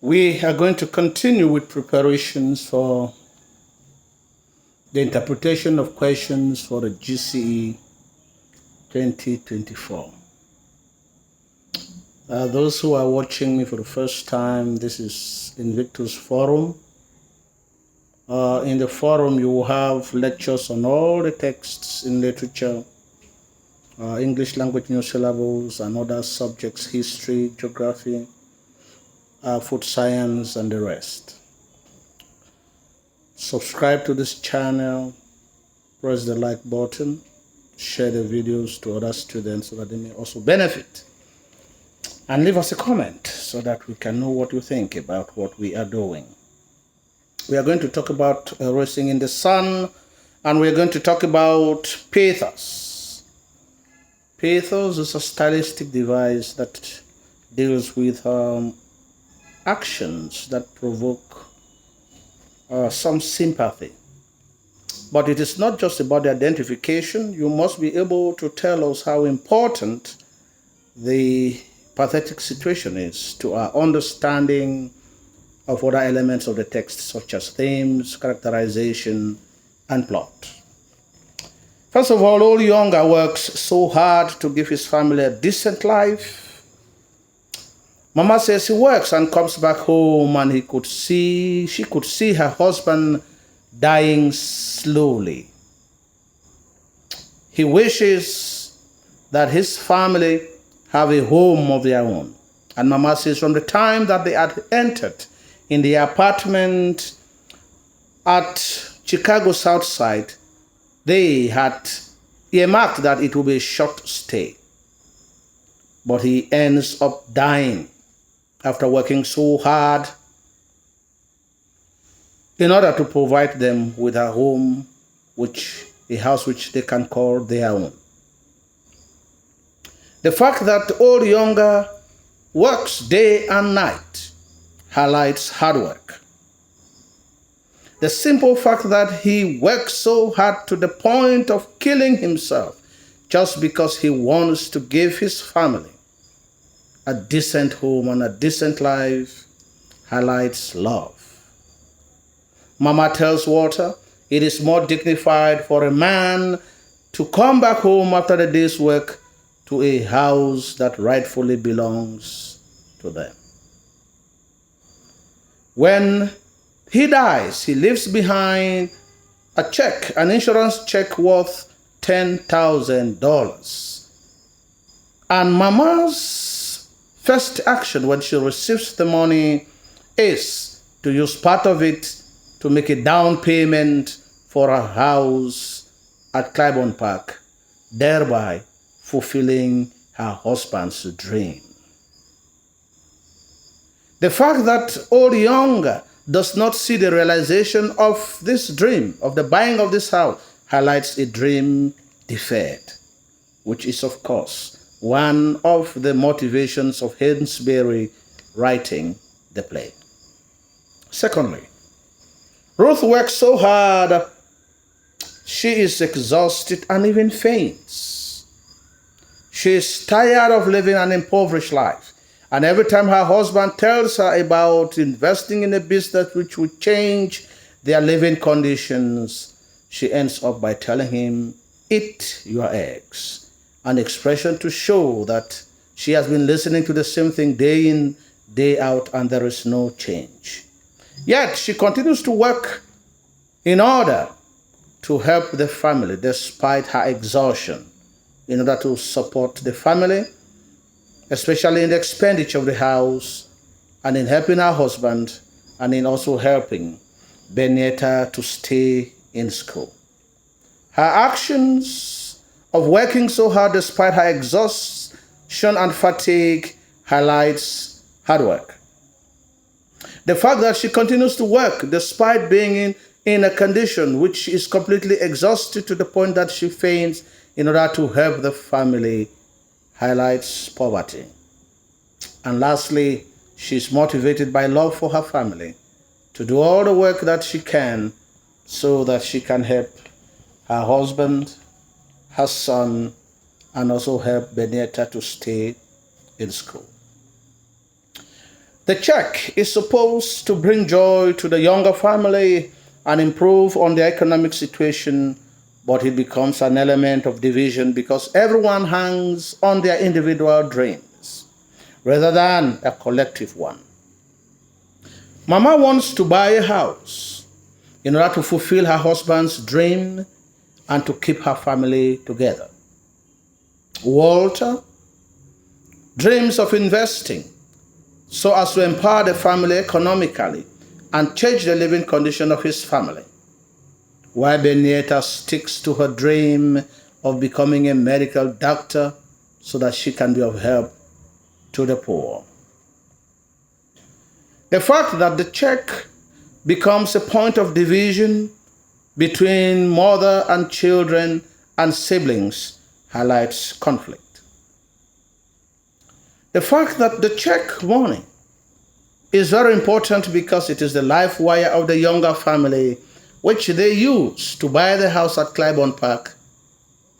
We are going to continue with preparations for the interpretation of questions for the GCE 2024. Those who are watching me for the first time, this is Invictus Forum. In the forum, you will have lectures on all the texts in literature, English language new syllables, and other subjects, history, geography, food science, and the rest. Subscribe to this channel, press the like button, share the videos to other students so that they may also benefit. And leave us a comment so that we can know what you think about what we are doing. We are going to talk about A Raisin in the Sun, and we're going to talk about Pathos. Pathos is a stylistic device that deals with actions that provoke some sympathy. But it is not just about the identification. You must be able to tell us how important the pathetic situation is to our understanding of other elements of the text, such as themes, characterization, and plot. First of all, old Younger works so hard to give his family a decent life. Mama says he works and comes back home and she could see her husband dying slowly. He wishes that his family have a home of their own. And Mama says from the time that they had entered in the apartment at Chicago South Side, they had earmarked that it will be a short stay. But he ends up dying after working so hard in order to provide them with a home, a house which they can call their own. The fact that old Younger works day and night highlights hard work. The simple fact that he works so hard to the point of killing himself just because he wants to give his family a decent home and a decent life highlights love. Mama tells Walter it is more dignified for a man to come back home after the day's work to a house that rightfully belongs to them. When he dies, he leaves behind an insurance check worth $10,000. And Mama's first action when she receives the money is to use part of it to make a down payment for a house at Claiborne Park, thereby fulfilling her husband's dream. The fact that old Younger does not see the realization of this dream, of the buying of this house, highlights a dream deferred, which is, of course, one of the motivations of Hainsbury writing the play. Secondly, Ruth works so hard, she is exhausted and even faints. She is tired of living an impoverished life. And every time her husband tells her about investing in a business which would change their living conditions, she ends up by telling him, "Eat your eggs," an expression to show that she has been listening to the same thing day in, day out, and there is no change. Yet she continues to work in order to help the family despite her exhaustion, in order to support the family, especially in the expenditure of the house, and in helping her husband, and in also helping Benetta to stay in school. Her actions of working so hard despite her exhaustion and fatigue highlights hard work. The fact that she continues to work despite being in a condition which is completely exhausted to the point that she faints in order to help the family highlights poverty. And lastly, she is motivated by love for her family to do all the work that she can so that she can help her husband, her son, and also help Benetta to stay in school. The check is supposed to bring joy to the younger family and improve on their economic situation, but it becomes an element of division because everyone hangs on their individual dreams rather than a collective one. Mama wants to buy a house in order to fulfill her husband's dream and to keep her family together. Walter dreams of investing so as to empower the family economically and change the living condition of his family, while Benita sticks to her dream of becoming a medical doctor so that she can be of help to the poor. The fact that the check becomes a point of division between mother and children and siblings highlights conflict. The fact that the check money is very important because it is the life wire of the younger family, which they use to buy the house at Claiborne Park,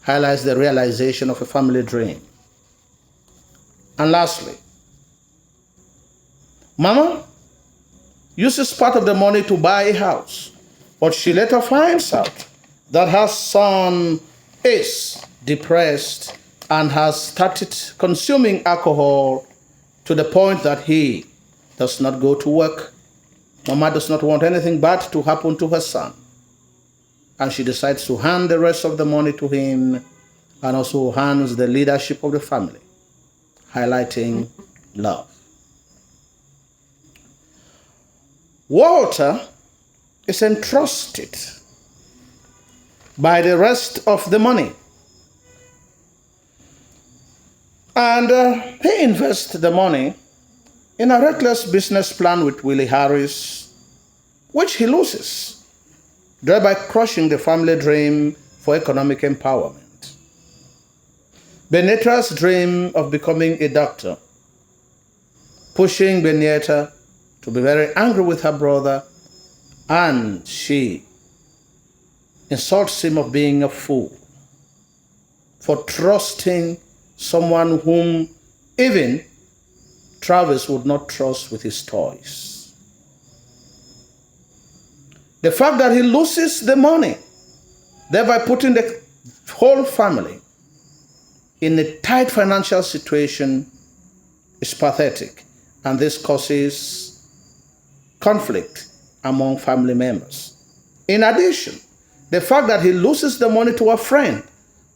highlights the realization of a family dream. And lastly, Mama uses part of the money to buy a house, but she later finds out that her son is depressed and has started consuming alcohol to the point that he does not go to work. Mama does not want anything bad to happen to her son, and she decides to hand the rest of the money to him and also hands the leadership of the family, highlighting love. Walter is entrusted by the rest of the money, and he invests the money in a reckless business plan with Willie Harris, which he loses, thereby crushing the family dream for economic empowerment. Benita's dream of becoming a doctor, pushing Benita to be very angry with her brother, and she insults him of being a fool for trusting someone whom even Travis would not trust with his toys. The fact that he loses the money, thereby putting the whole family in a tight financial situation, is pathetic, and this causes conflict among family members. In addition, the fact that he loses the money to a friend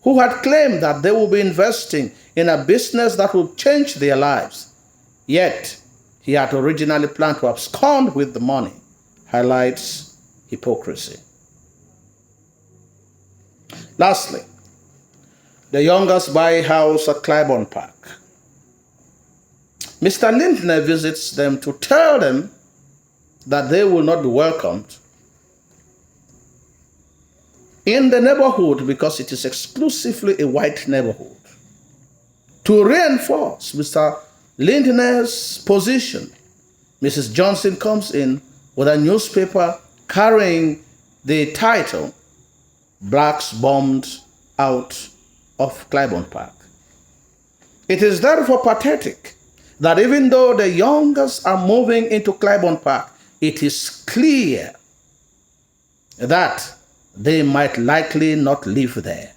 who had claimed that they will be investing in a business that will change their lives, yet he had originally planned to abscond with the money, highlights hypocrisy. Lastly, the youngest buy a house at Claiborne Park. Mr. Lindner visits them to tell them that they will not be welcomed in the neighborhood because it is exclusively a white neighborhood. To reinforce Mr. Lindner's position, Mrs. Johnson comes in with a newspaper carrying the title, "Blacks Bombed Out of Claiborne Park." It is therefore pathetic that even though the youngest are moving into Claiborne Park, it is clear that they might likely not live there.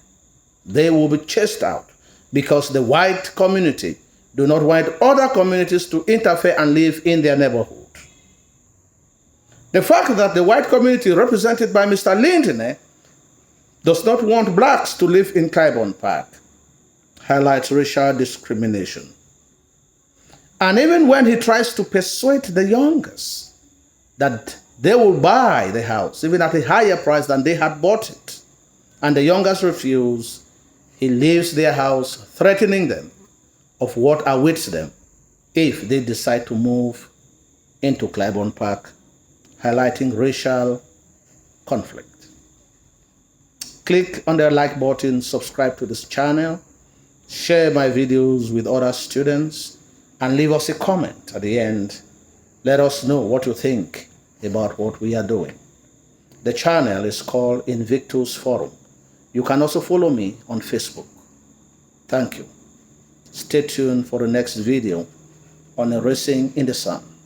They will be chased out because the white community do not want other communities to interfere and live in their neighborhood. The fact that the white community represented by Mr. Lindner does not want blacks to live in Claiborne Park highlights racial discrimination. And even when he tries to persuade the youngest that they will buy the house even at a higher price than they had bought it, and the youngest refuse, he leaves their house threatening them of what awaits them if they decide to move into Claiborne Park, highlighting racial conflict. Click on the like button, subscribe to this channel, share my videos with other students, and leave us a comment at the end. Let us know what you think about what we are doing. The channel is called Invictus Forum. You can also follow me on Facebook. Thank you. Stay tuned for the next video on A Raisin in the Sun.